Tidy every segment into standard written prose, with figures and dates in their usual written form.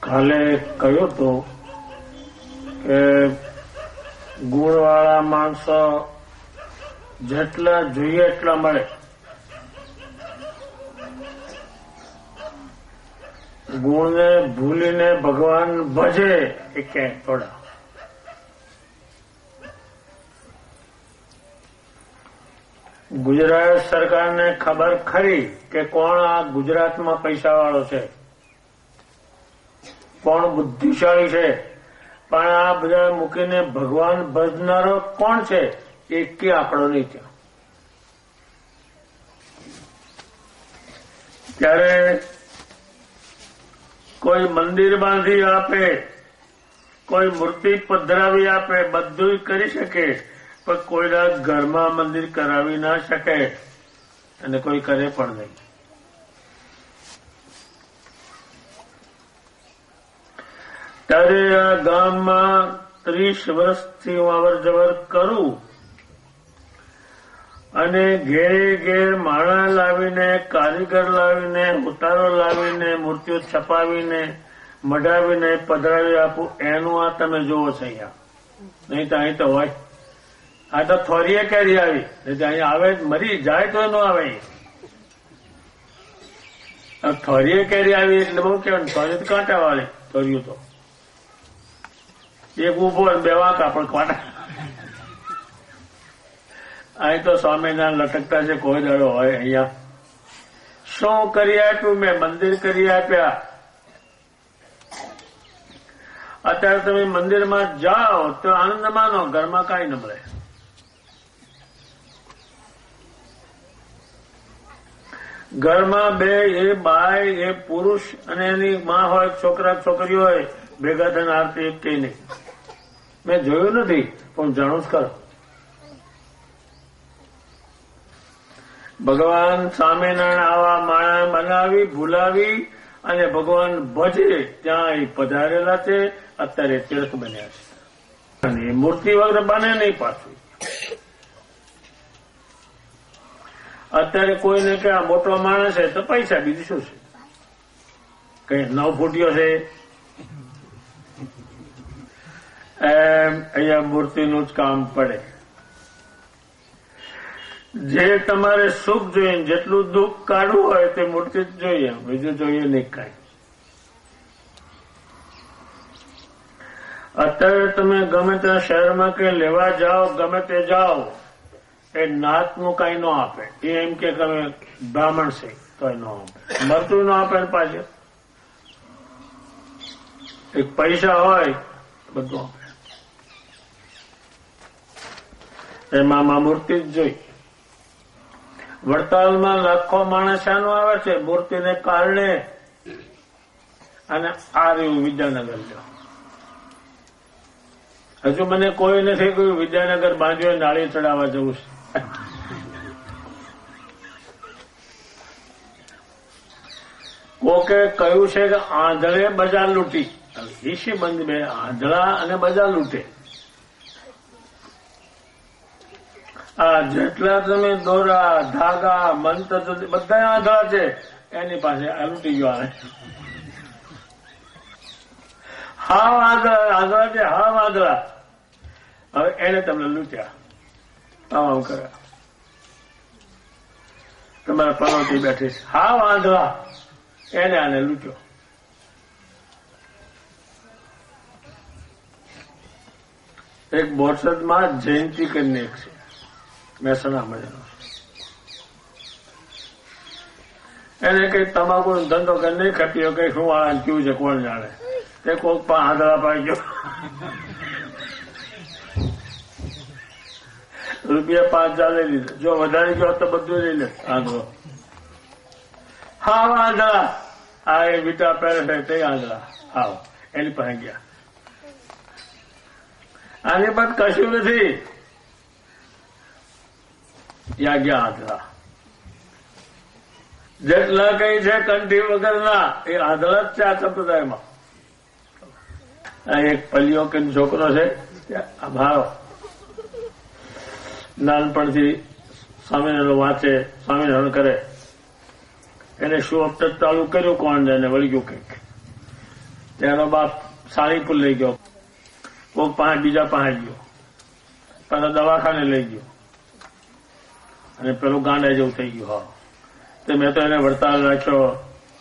કાલે કહ્યું હતું કે ગુણવાળા માણસો જેટલા જોઈએ એટલા મળે, ગુણને ભૂલીને ભગવાન ભજે એ ક્યાંય થોડા. ગુજરાત સરકારને ખબર ખરી કે કોણ આ ગુજરાતમાં પૈસાવાળો છે, કોણ બુદ્ધિશાળી છે, પણ આ બધા મૂકીને ભગવાન ભજનારો કોણ છે એક આંકડો નહીં ત્યાં. ત્યારે કોઈ મંદિર બાંધી આપે, કોઈ મૂર્તિ પધરાવી આપે, બધું કરી શકે, પણ કોઈના ઘરમાં મંદિર કરાવી ના શકે અને કોઈ કરે પણ નહીં. ત્યારે આ ગામમાં 30 વર્ષથી હું અવર જવર કરું અને ઘેરે ઘેર માણા લાવીને, કારીગર લાવીને, ઉતારો લાવીને, મૂર્તિઓ છપાવીને, મઢાવીને પધરાવી આપું. એનું આ તમે જુઓ છો અહીંયા. નહીં તો અહીં તો હોય. આ તો થોરીએ કેરી આવી, અહીંયા આવે મરી જાય તો ન આવે. થોરીએ કેરી આવી એટલે બહુ કેવાય. થોરી તો કાંટા વાળી થોરીયું તો એક ઉભો બે વાંકા પણ કાંટા. અહીં તો સ્વામિનારાયણ લટકતા છે, કોઈ દાડો હોય. અહીંયા શું કરી આપ્યું મેં? મંદિર કરી આપ્યા. અત્યારે તમે મંદિરમાં જાઓ તો આનંદ માનો, ઘરમાં કાંઈ ન મળે. ઘરમાં બે એ બાય, એ પુરુષ અને એની માં હોય, છોકરા છોકરીઓ હોય, ભેગા થઈને આરતી એક કઈ નહીં. મેં જોયું નથી પણ જાણું જ ખરો. ભગવાન સ્વામિનારાયણ આવા માણા બનાવી ભૂલાવી અને ભગવાન ભજે ત્યાં એ પધારેલા છે. અત્યારે તીર્થ બન્યા છે અને મૂર્તિ વગર બને નહીં પાછું. અત્યારે કોઈને કે આ મોટો માણસ છે તો પૈસા, બીજું શું છે? કઈ 9 ફૂટ્યો છે એમ અહીંયા મૂર્તિનું જ કામ પડે. જે તમારે સુખ જોઈએ, જેટલું દુઃખ કાઢવું હોય તે મૂર્તિ જ જોઈએ, બીજું જોઈએ નહીં કાંઈ. અત્યારે તમે ગમે ત્યાં શહેરમાં કે લેવા જાઓ, ગમે તે જાઓ, એ નાતનું કાંઈ ન આપે. એ એમ કે તમે બ્રાહ્મણ છે તો ન આપે, મરતું ન આપે. પાછળ એક પૈસા હોય બધું આપે. એમાં મૂર્તિ જ જોઈ. વડતાલમાં લાખો માણસ શાનું આવે છે? મૂર્તિને કારણે. અને આ રહ્યું વિદ્યાનગર. હજુ મને કોઈ નથી કહ્યું વિદ્યાનગર બાંધ્યો નાળી ચડાવવા જવું છે. કોકે કહ્યું છે કે આંધળે બજાર લૂંટી. ઈશી બંધ બે આંધળા અને બજાર લૂંટે. આ જેટલા તમે દોરા ધાગા મંત્ર બધા આંધળા છે એની પાસે આ લૂંટી ગયો આવે. હાવ આંધળા છે, હાવ આંધળા. હવે એને તમને લૂંટ્યા, આમ કર્યા. તમારા પનોતી બેઠી છે, હાવ આંધળા, એને આને લૂંટ્યો. એક બોરસદમાં જયંતિ કરીને એક છે મહેસાણા મજાનો, એને કઈ તમાકુ ધંધો કરી નહીં ખપ્યો, કઈ શું વાળા કેવું છે કોણ જાણે. તે કોઈક પણ આંધળા પાઈ ગયો, રૂપિયા 5,000 લઈ લીધા. જો વધારે ગયો તો બધું લઈ લે આંધળો. હાવ આંધળા, આ એ વિટા પહેરે છે તે આંધળા, હાવ એની પાસે ગયા. આની પણ કશું નથી, યા ગયા આંધળા. જેટલા કઈ છે કંઠી વગરના એ આંધળા જ છે આ સંપ્રદાયમાં. એક પલ્લીઓ કે છોકરો છે મારો, નાનપણથી સ્વામિનારાયણ વાંચે, સ્વામિનારાયણ કરે. એને શું અપટત ચાલુ કર્યું કોણ જાણે, વળી ગયું કંઈક. ત્યાંનો બાપ સાળીપુર લઈ ગયો, કોઈક પાંચ બીજા પાંચ ગયો, પાછા દવાખાને લઈ ગયો અને પેલું ગાંડા જેવું થઈ ગયું. હા, તો મેં તો એને વડતાલ રાખ્યો,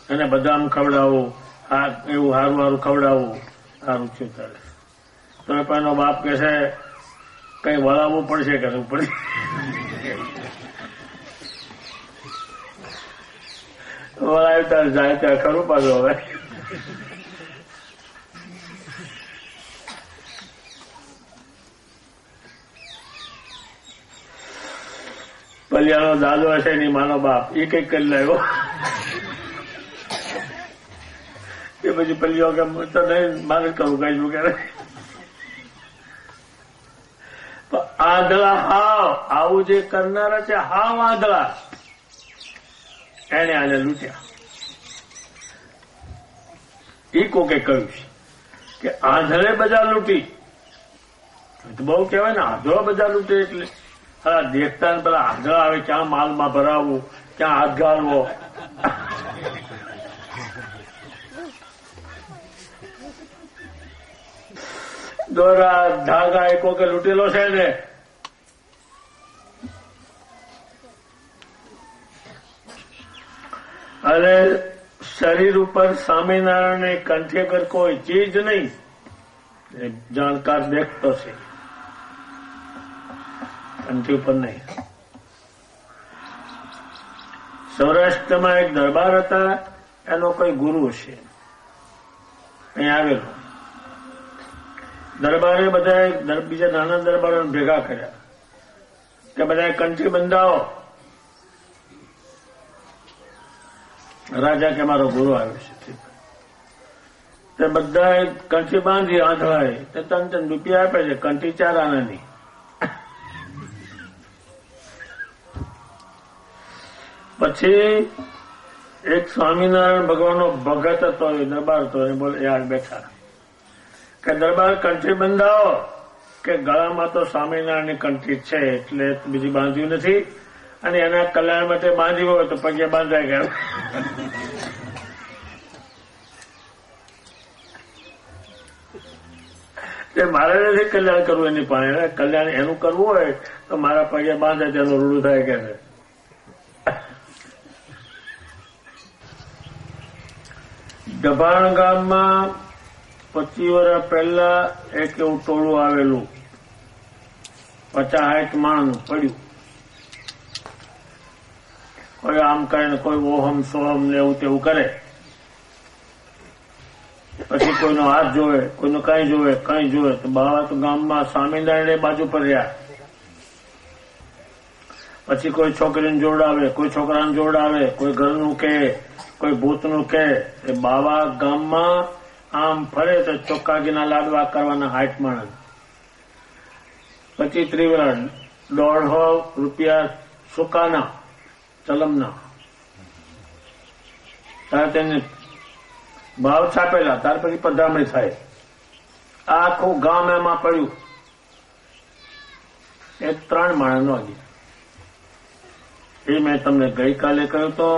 એને બદામ ખવડાવું, એવું સારું સારું ખવડાવું, સારું થયું ત્યારે. તો એનો બાપ કે છે કઈ વળાવવું પડશે, કરવું પડશે. વળાવ્યું ત્યારે જાય ત્યાં ખરું પાછું. હવે પલિયાનો દાદો હશે એની માનો બાપ, એ કઈક કરી લાવ્યો. એ પછી પલિયો કે તો નહીં મારે કરવું કઈ શું કરે. આંધળા હાવ, આવું જે કરનારા છે હાવ આંધળા, એને આને લૂંટ્યા. એ કોકે કહ્યું છે કે આંધળે બધા લૂંટી. બહુ કહેવાય ને આંધળો બધા લૂંટે, એટલે હા દેખતા ને પેલા આંધળા આવે, ક્યાં માલમાં ભરાવવું, ક્યાં હાથ ગાળવો. દોરા ધાગા એ કોકે લૂંટેલો છે ને. અને શરીર ઉપર સ્વામિનારાયણને કંઠે કર કોઈ ચીજ નહીં, જાણકાર દેખતો છે, કંઠી ઉપર નહીં. સૌરાષ્ટ્રમાં એક દરબાર હતા, એનો કોઈ ગુરુ છે અહીં આવેલો. દરબારે બધા બીજા નાના દરબારોને ભેગા કર્યા કે બધા કંઠી બંધાવો. રાજા કે મારો ગુરુ આવ્યો છે, તે બધા કંઠી બાંધી આંધળાએ, તે 3 રૂપિયા આપે છે, કંઠી 4 આનાની. પછી એક સ્વામિનારાયણ ભગવાનનો ભગત હતો, એ દરબાર હતો, એ બોલે યાર બેઠા કે દરબાર કંઠી બંધાવો, કે ગળામાં તો સ્વામિનારાયણની કંઠી છે એટલે બીજી બાંધ્યું નથી, અને એના કલ્યાણ માટે બાંધ્યું હોય તો પગે બાંધાય ગયા. મારે નથી કલ્યાણ કરવું એની પાસે, કલ્યાણ એનું કરવું હોય તો મારા પગે બાંધે તેનું રૂડું થાય કે. દભાણ ગામમાં 25 વર્ષ પહેલા એક એવું ટોળું આવેલું, 50-60 માણસનું પડ્યું. કોઈ આમ કરે ને કોઈ ઓહમ સોહમ ને એવું તેવું કરે. પછી કોઈનો હાથ જોવે, કોઈનો કઈ જોવે, કઈ જોવે. તો બાવા તો ગામમાં સ્વામિનારાયણ બાજુ પર રહ્યા. પછી કોઈ છોકરીને જોડાવે, કોઈ છોકરાને જોડાવે, કોઈ ઘરનું કે, કોઈ ભૂતનું કે. એ બાવા ગામમાં આમ ફરે તો ચોક્કાગીના લાડવા કરવાના 60 માણસ. 25-30 વર્ષ 150 રૂપિયા સુકાના ચલમના, તારે તેને ભાવ છાપેલા, ત્યાર પછી પધરામણી થાય. આખું ગામ એમાં પડ્યું. એક 3 માણસ નો ગયા. એ મેં તમને ગઈકાલે કહ્યું તો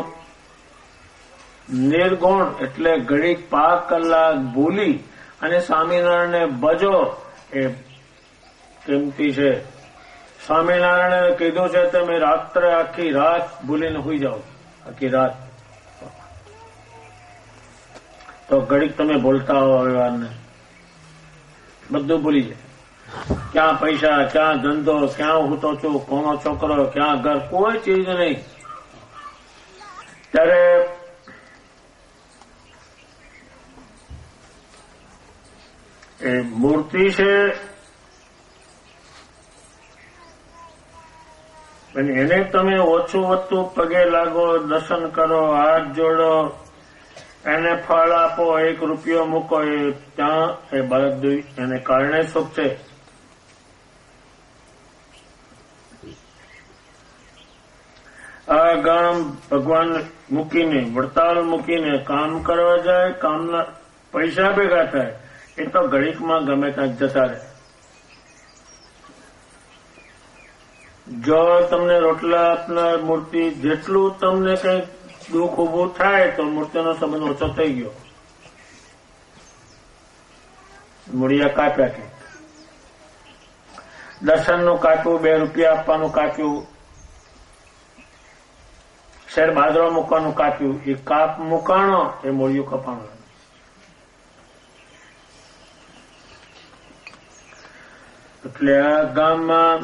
નિર્ગુણ એટલે ઘડીક 5 કલાક ભૂલી અને સ્વામિનારાયણને ભજો એ કિંમતી છે. સ્વામિનારાયણે કીધું છે તમે રાત્રે આખી રાત ભૂલીને સુઈ જાઓ, આખી રાત. તો ઘડીક તમે ભૂલતા હો વ્યવહારને, બધું ભૂલી જાય. ક્યાં પૈસા, ક્યાં ધંધો, ક્યાં હું તો છું, કોનો છોકરો, ક્યાં ઘર, કોઈ ચીજ નહીં. ત્યારે એ મૂર્તિ છે એને તમે ઓછું વધતું પગે લાગો, દર્શન કરો, હાથ જોડો, એને ફળ આપો, 1 રૂપિયો મૂકો, એ ત્યાં એ બધું એને કારણે સુખ છે. આ ગામ ભગવાન મૂકીને, વડતાલ મૂકીને કામ કરવા જાય, કામના પૈસા ભેગા થાય, એ તો ઘડીકમાં ગમે ત્યાં જતા રહે. જો તમને રોટલા આપનાર મૂર્તિ જેટલું તમને કંઈક દુઃખ ઉભું થાય તો મૂર્તિનો સંબંધ ઓછો થઈ ગયો. મૂળિયા કાપ્યા કે દર્શનનું કાપ્યું, 2 રૂપિયા આપવાનું કાપ્યું, શેર બાજરો મૂકવાનું કાપ્યું, એ કાપ મૂકાણો એ મૂળિયું કપાણું. એટલે આ ગામમાં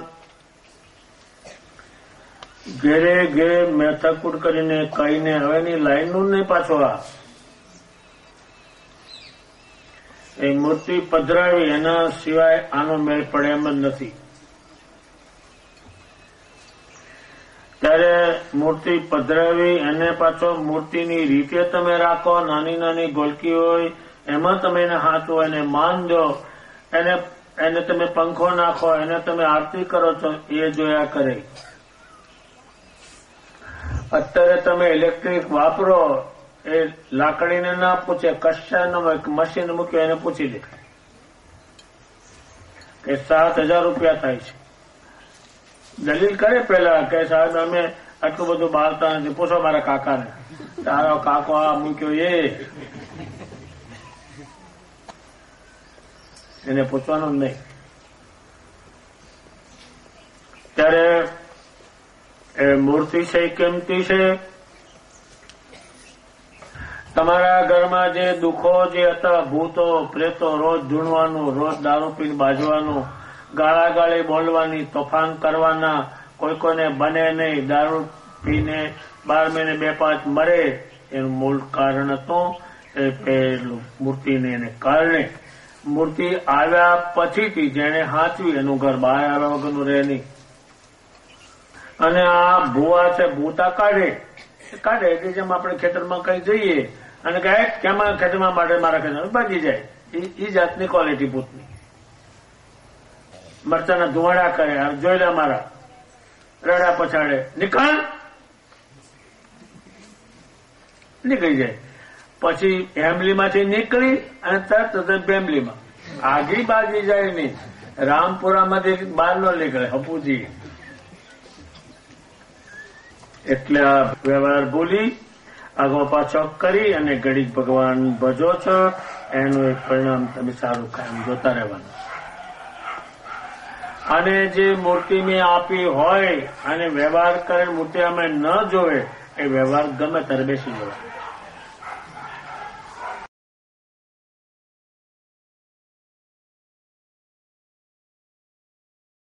ઘેરે ઘેરે મેથાકૂટ કરીને કહીને હવેની લાઈનનું નહીં પાછો આ એ મૂર્તિ પધરાવી એના સિવાય આનો મેળ પડે એમ જ નથી. ત્યારે મૂર્તિ પધરાવી એને પાછો મૂર્તિની રીતે તમે રાખો, નાની નાની ગોલકી હોય એમાં તમે એને હાથો, એને માન દો, એને તમે પંખો નાખો, એને તમે આરતી કરો છો, એ જોયા કરે. અત્યારે તમે ઇલેક્ટ્રિક વાપરો, એ લાકડીને ના પૂછે, કશાનો મશીન મૂક્યો એને પૂછી લે કે 7,000 રૂપિયા થાય છે. દલીલ કરે પેલા કે સાહેબ અમે આટલું બધું બાળતા નથી, પૂછો મારા કાકાને, તારો કાકો આ મૂક્યો એને પૂછવાનું જ નહીં. ત્યારે એ મૂર્તિ છે કિંમતી છે. તમારા ઘરમાં જે દુઃખો જે હતા, ભૂતો પ્રેતો, રોજ ધૂણવાનું, રોજ દારૂ પીને બાજવાનું, ગાળાગાળી બોલવાની, તોફાન કરવાના, કોઈ કોઈને બને નહીં, દારૂ પીને 12 મહિને 2-5 મરે, એનું મૂળ કારણ હતું એ પેલું મૂર્તિને એને કારણે. મૂર્તિ આવ્યા પછીથી જેને હાંચવી એનું ઘર બહાર આવ્યા વગરનું રહે નહીં. અને આ ભૂવા છે, ભૂતા કાઢે કે જેમ આપણે ખેતરમાં કઈ જઈએ અને કહે કેમાં ખેતરમાં માટે મારા ખેતરમાં બાજી જાય, એ જાતની ક્વોલિટી ભૂતની. મરચાના ધુવાડા કરે, જોઈ લે મારા રડા પછાડે, નીકળી જાય. પછી ફેમિલીમાંથી નીકળી અને તરત ફેમિલીમાં આગી બાજી જાય નહીં. રામપુરામાંથી બહાર ન નીકળે હપુજી. એટલે આ વ્યવહાર ભૂલી આગો પાછો કરી અને ઘડીક ભગવાન ભજો છો, એનું એક પરિણામ તમે સારું કાયમ જોતા રહેવાનું. અને જે મૂર્તિ મેં આપી હોય અને વ્યવહાર કરે મૂર્તિ અમે ન જોવે, એ વ્યવહાર ગમે ત્યારે બેસી જવાય.